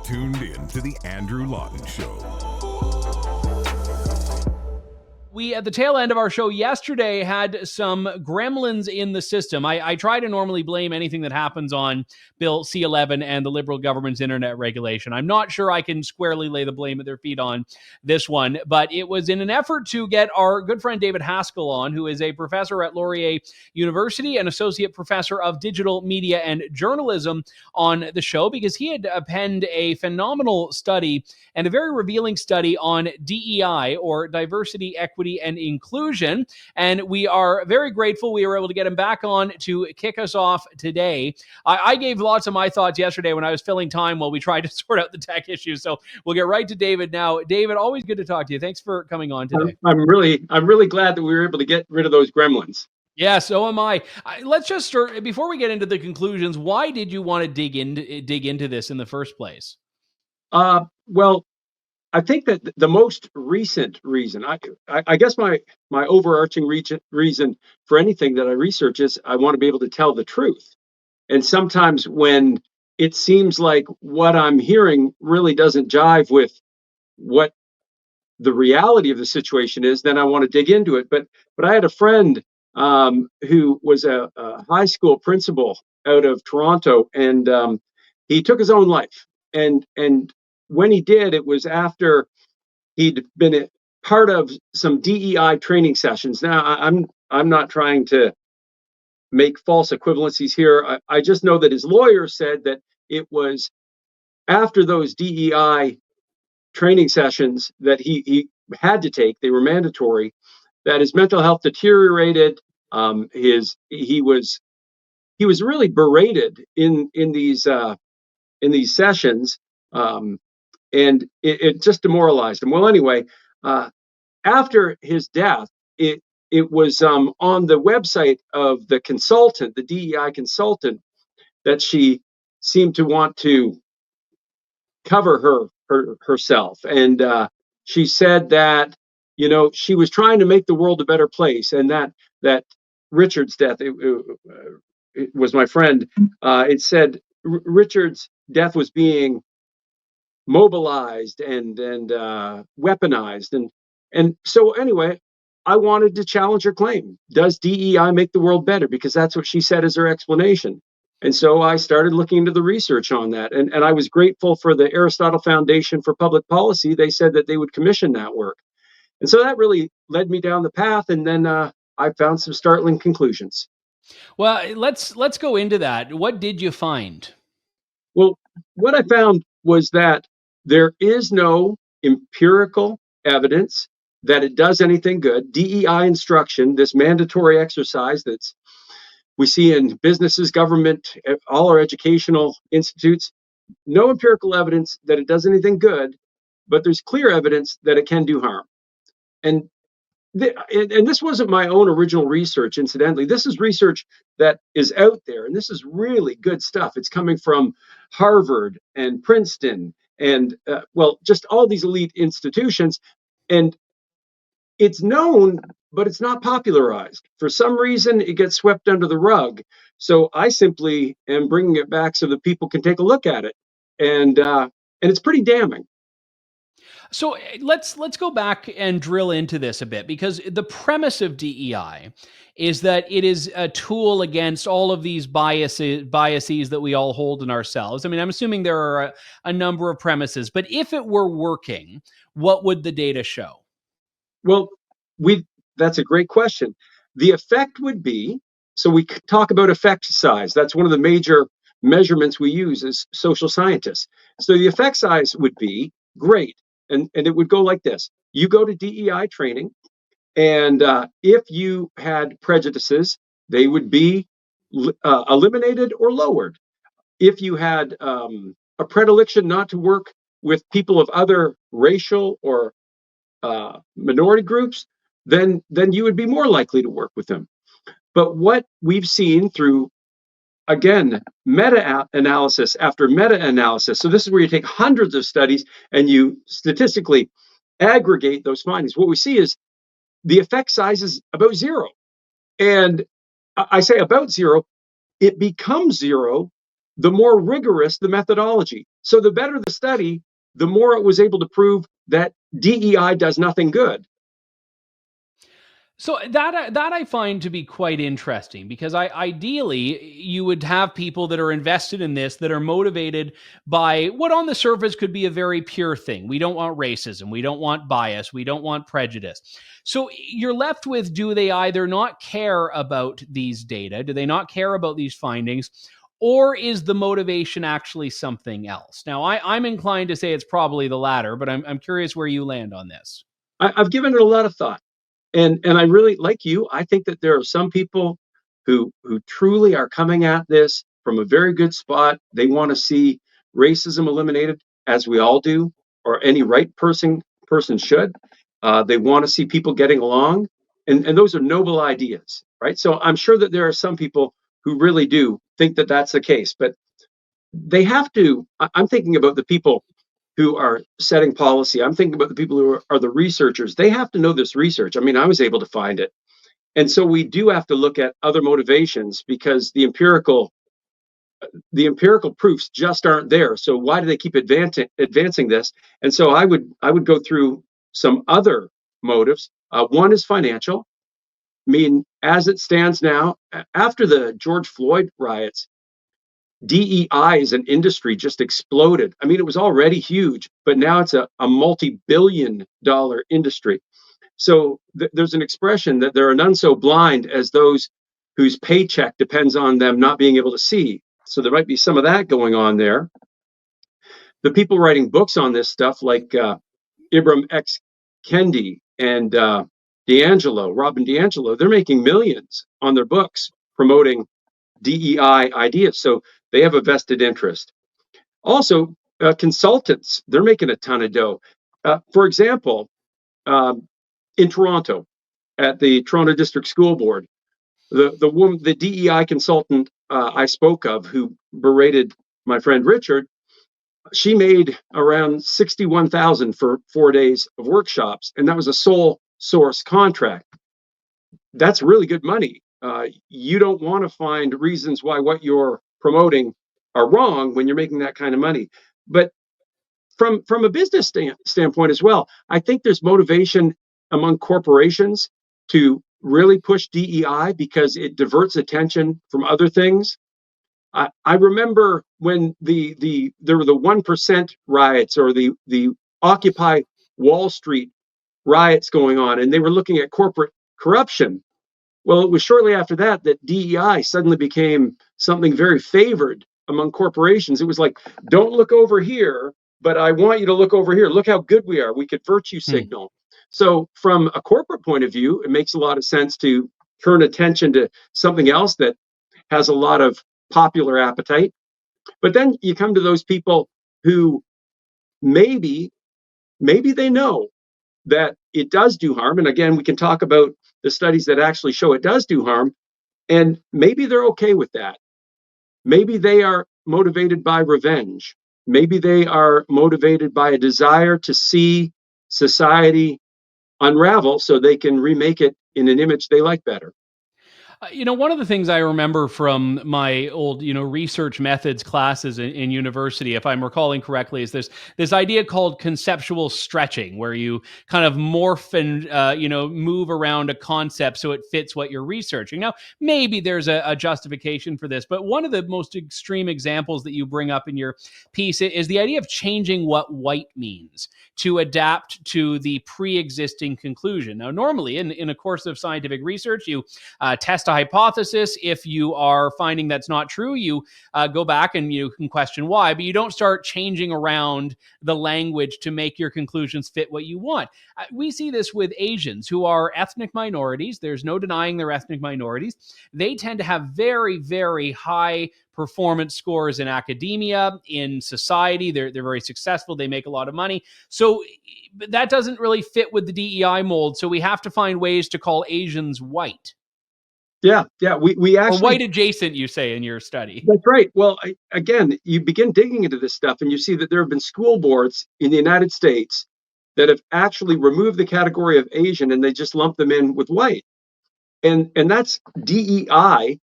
tuned in to the Andrew Lawton Show. We, at the tail end of our show yesterday, had some gremlins in the system. I try to normally blame anything that happens on Bill C-11 and the Liberal government's internet regulation. I'm not sure I can squarely lay the blame at their feet on this one, but it was in an effort to get our good friend David Haskell on, who is a professor at Laurier University and associate professor of digital media and journalism, on the show, because he had penned a phenomenal study and a very revealing study on DEI, or diversity, equity, and inclusion. And we are very grateful we were able to get him back on to kick us off today. I gave lots of my thoughts yesterday when I was filling time while we tried to sort out the tech issues. So we'll get right to David now. David, always good to talk to you. Thanks for coming on today. I'm really glad that we were able to get rid of those gremlins. Yeah, so am I. Let's just start, before we get into the conclusions, why did you want to dig into this in the first place? Well, I think that the most recent reason, I guess my overarching reason for anything that I research is I want to be able to tell the truth. And sometimes when it seems like what I'm hearing really doesn't jive with what the reality of the situation is, then I want to dig into it. But I had a friend who was a high school principal out of Toronto, and he took his own life. And when he did, it was after he'd been a part of some DEI training sessions. Now, I'm not trying to make false equivalencies here. I just know that his lawyer said that it was after those DEI training sessions that he had to take, they were mandatory, that his mental health deteriorated. He was really berated in these sessions. And it just demoralized him. Well, anyway, after his death, it was on the website of the consultant, the DEI consultant, that she seemed to want to cover herself. And she said that, she was trying to make the world a better place, and that Richard's death, it was my friend, it said Richard's death was being mobilized and weaponized, and so anyway, I wanted to challenge her claim. Does DEI make the world better? Because that's what she said as her explanation. And so I started looking into the research on that, and I was grateful for the Aristotle Foundation for Public Policy. They said that they would commission that work, and so that really led me down the path. And then I found some startling conclusions. Well, let's go into that. What did you find? Well, what I found was that there is no empirical evidence that it does anything good. DEI instruction, this mandatory exercise that's we see in businesses, government, all our educational institutes, no empirical evidence that it does anything good, but there's clear evidence that it can do harm. And this wasn't my own original research, incidentally. This is research that is out there, and this is really good stuff. It's coming from Harvard and Princeton and, just all these elite institutions. And it's known, but it's not popularized. For some reason, it gets swept under the rug. So I simply am bringing it back so that people can take a look at it. And it's pretty damning. So let's go back and drill into this a bit, because the premise of DEI is that it is a tool against all of these biases that we all hold in ourselves. I mean, I'm assuming there are a number of premises, but if it were working, what would the data show? Well, that's a great question. The effect would be, so we talk about effect size. That's one of the major measurements we use as social scientists. So the effect size would be great. And it would go like this. You go to DEI training, and if you had prejudices, they would be eliminated or lowered. If you had a predilection not to work with people of other racial or minority groups, then you would be more likely to work with them. But what we've seen through, again, meta-analysis after meta-analysis. So this is where you take hundreds of studies and you statistically aggregate those findings. What we see is the effect size is about zero. And I say about zero, it becomes zero the more rigorous the methodology. So the better the study, the more it was able to prove that DEI does nothing good. So that I find to be quite interesting, because ideally you would have people that are invested in this, that are motivated by what on the surface could be a very pure thing. We don't want racism, we don't want bias, we don't want prejudice. So you're left with, do they either not care about these data, do they not care about these findings, or is the motivation actually something else? Now I'm inclined to say it's probably the latter, but I'm curious where you land on this. I've given it a lot of thought. And I really, like you, I think that there are some people who truly are coming at this from a very good spot. They want to see racism eliminated, as we all do, or any right person should. They want to see people getting along, and those are noble ideas, right? So I'm sure that there are some people who really do think that that's the case, but they have to. I'm thinking about the people who are setting policy. I'm thinking about the people who are the researchers. They have to know this research. I mean, I was able to find it. And so we do have to look at other motivations, because the empirical proofs just aren't there. So why do they keep advancing this? And so I would go through some other motives. One is financial. I mean, as it stands now, after the George Floyd riots, DEI as an industry just exploded. I mean, it was already huge, but now it's a multi-billion-dollar industry. So there's an expression that there are none so blind as those whose paycheck depends on them not being able to see. So there might be some of that going on there. The people writing books on this stuff, like Ibram X. Kendi and Robin DiAngelo, they're making millions on their books promoting DEI ideas. So they have a vested interest. Also, consultants, they're making a ton of dough. For example, in Toronto, at the Toronto District School Board, the DEI consultant I spoke of, who berated my friend Richard, she made around 61,000 for 4 days of workshops, and that was a sole source contract. That's really good money. You don't want to find reasons why what you're promoting are wrong when you're making that kind of money. But from a business standpoint as well, I think there's motivation among corporations to really push DEI because it diverts attention from other things. I remember when there were the 1% riots, or the Occupy Wall Street riots going on, and they were looking at corporate corruption. Well, it was shortly after that that DEI suddenly became something very favored among corporations. It was like, don't look over here, but I want you to look over here. Look how good we are. We could virtue signal. So from a corporate point of view, it makes a lot of sense to turn attention to something else that has a lot of popular appetite. But then you come to those people who maybe they know that it does do harm. And again, we can talk about the studies that actually show it does do harm. And maybe they're okay with that. Maybe they are motivated by revenge. Maybe they are motivated by a desire to see society unravel so they can remake it in an image they like better. One of the things I remember from my old, research methods classes in university, if I'm recalling correctly, is this idea called conceptual stretching, where you kind of morph and, move around a concept so it fits what you're researching. Now, maybe there's a justification for this, but one of the most extreme examples that you bring up in your piece is the idea of changing what white means to adapt to the pre-existing conclusion. Now, normally in a course of scientific research, you test a hypothesis. If you are finding that's not true, you go back and you can question why, but you don't start changing around the language to make your conclusions fit what you want. We see this with Asians, who are ethnic minorities. There's no denying they're ethnic minorities. They tend to have very, very high performance scores in academia, in society. They're very successful. They make a lot of money. So that doesn't really fit with the DEI mold. So we have to find ways to call Asians white. Yeah. We actually, or white adjacent, you say in your study. That's right. Well, again, you begin digging into this stuff, and you see that there have been school boards in the United States that have actually removed the category of Asian, and they just lump them in with white. And that's DEI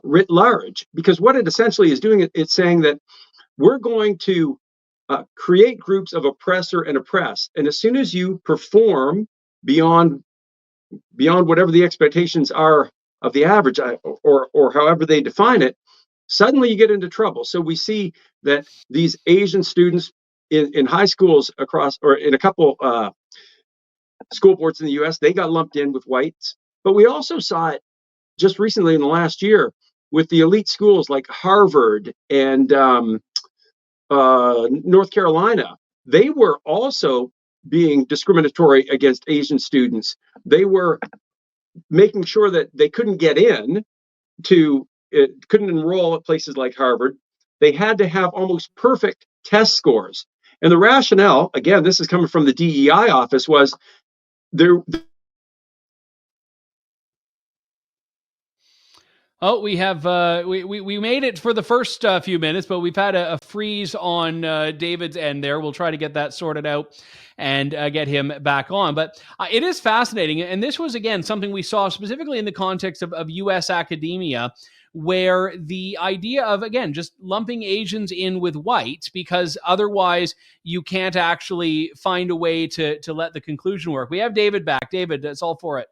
writ large, because what it essentially is doing, it's saying that we're going to create groups of oppressor and oppressed. And as soon as you perform beyond whatever the expectations are of the average, or however they define it, suddenly you get into trouble. So we see that these Asian students in high schools across, or in a couple school boards in the U.S., they got lumped in with whites. But we also saw it just recently in the last year with the elite schools like Harvard and North Carolina. They were also being discriminatory against Asian students. They were making sure that they couldn't get in couldn't enroll at places like Harvard. They had to have almost perfect test scores. And the rationale, again, this is coming from the DEI office, was there. Oh, we have we made it for the first few minutes, but we've had a freeze on David's end there. We'll try to get that sorted out and get him back on. But it is fascinating, and this was again something we saw specifically in the context of U.S. academia, where the idea of, again, just lumping Asians in with whites because otherwise you can't actually find a way to let the conclusion work. We have David back. David, that's all for it.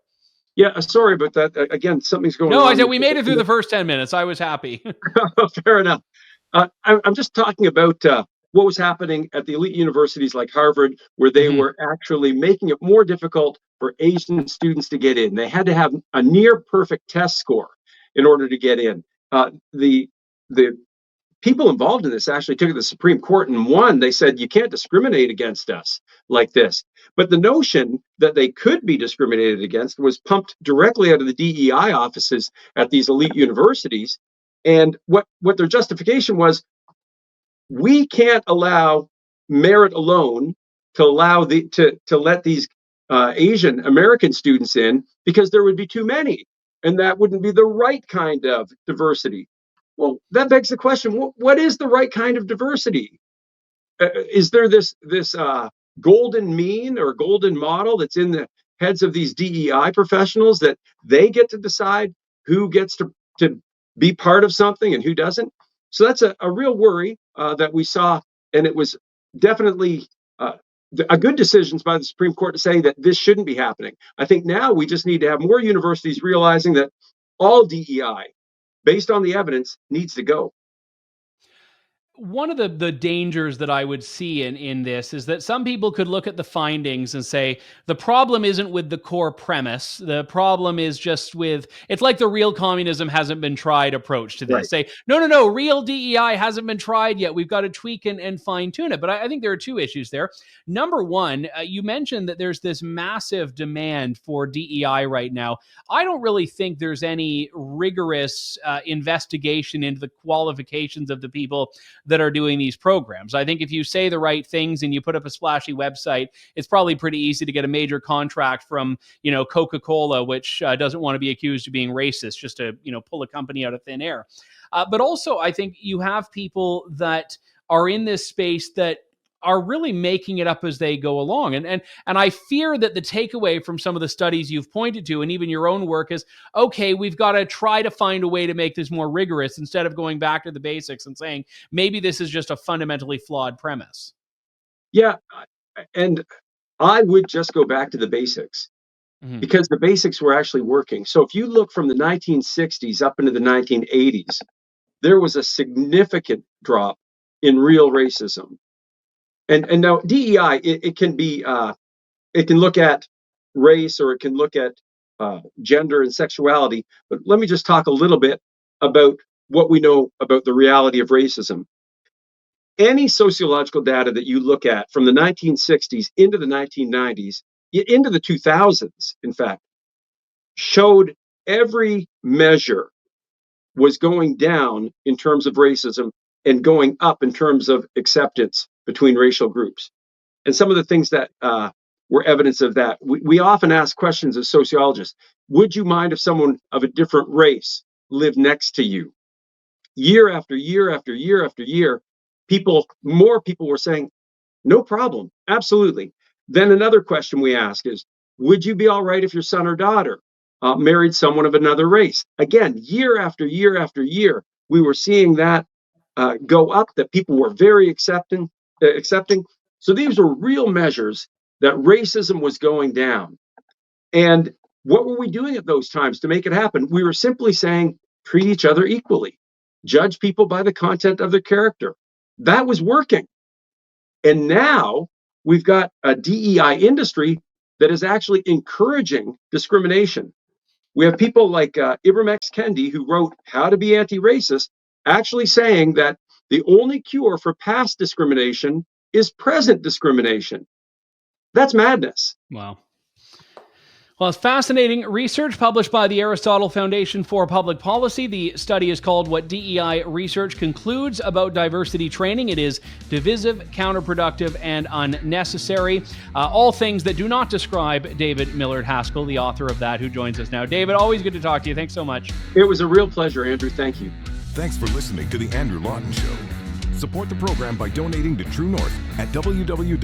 Yeah, sorry about that. Again, something's going on. No, I said we made it through the first 10 minutes. I was happy. Fair enough. I'm just talking about what was happening at the elite universities like Harvard, where they were actually making it more difficult for Asian students to get in. They had to have a near perfect test score in order to get in. The people involved in this actually took it to the Supreme Court and won. They said, you can't discriminate against us like this. But the notion that they could be discriminated against was pumped directly out of the DEI offices at these elite universities. And what their justification was, we can't allow merit alone to let these Asian American students in because there would be too many, and that wouldn't be the right kind of diversity. Well, that begs the question: what is the right kind of diversity? Is there this golden mean or golden model that's in the heads of these DEI professionals that they get to decide who gets to be part of something and who doesn't? So that's a real worry that we saw, and it was definitely a good decisions by the Supreme Court to say that this shouldn't be happening. I think now we just need to have more universities realizing that all DEI, based on the evidence, needs to go. One of the dangers that I would see in this is that some people could look at the findings and say, the problem isn't with the core premise. The problem is just with, it's like the real communism hasn't been tried approach to this. Right. Say, no, real DEI hasn't been tried yet. We've got to tweak and fine tune it. But I think there are two issues there. Number one, you mentioned that there's this massive demand for DEI right now. I don't really think there's any rigorous investigation into the qualifications of the people that are doing these programs. I think if you say the right things and you put up a splashy website, it's probably pretty easy to get a major contract from, Coca-Cola, which doesn't want to be accused of being racist, just to, pull a company out of thin air. But also, I think you have people that are in this space that are really making it up as they go along. And I fear that the takeaway from some of the studies you've pointed to, and even your own work, is, okay, we've got to try to find a way to make this more rigorous instead of going back to the basics and saying, maybe this is just a fundamentally flawed premise. Yeah, and I would just go back to the basics because the basics were actually working. So if you look from the 1960s up into the 1980s, there was a significant drop in real racism. And now DEI, it can be, it can look at race, or it can look at gender and sexuality. But let me just talk a little bit about what we know about the reality of racism. Any sociological data that you look at from the 1960s into the 1990s, into the 2000s, in fact, showed every measure was going down in terms of racism and going up in terms of acceptance between racial groups. And some of the things that were evidence of that, we often ask questions as sociologists: would you mind if someone of a different race lived next to you? Year after year after year after year, more people were saying, no problem, absolutely. Then another question we ask is, would you be all right if your son or daughter married someone of another race? Again, year after year after year, we were seeing that go up, that people were very accepting. So these were real measures that racism was going down. And what were we doing at those times to make it happen? We were simply saying, treat each other equally, judge people by the content of their character. That was working. And now we've got a DEI industry that is actually encouraging discrimination. We have people like Ibram X. Kendi, who wrote How to Be Anti-Racist, actually saying that the only cure for past discrimination is present discrimination. That's madness. Wow. Well, it's fascinating research published by the Aristotle Foundation for Public Policy. The study is called What DEI Research Concludes About Diversity Training. It is divisive, counterproductive, and unnecessary. All things that do not describe David Millard Haskell, the author of that, who joins us now. David, always good to talk to you. Thanks so much. It was a real pleasure, Andrew. Thank you. Thanks for listening to The Andrew Lawton Show. Support the program by donating to True North at www.tnc.news.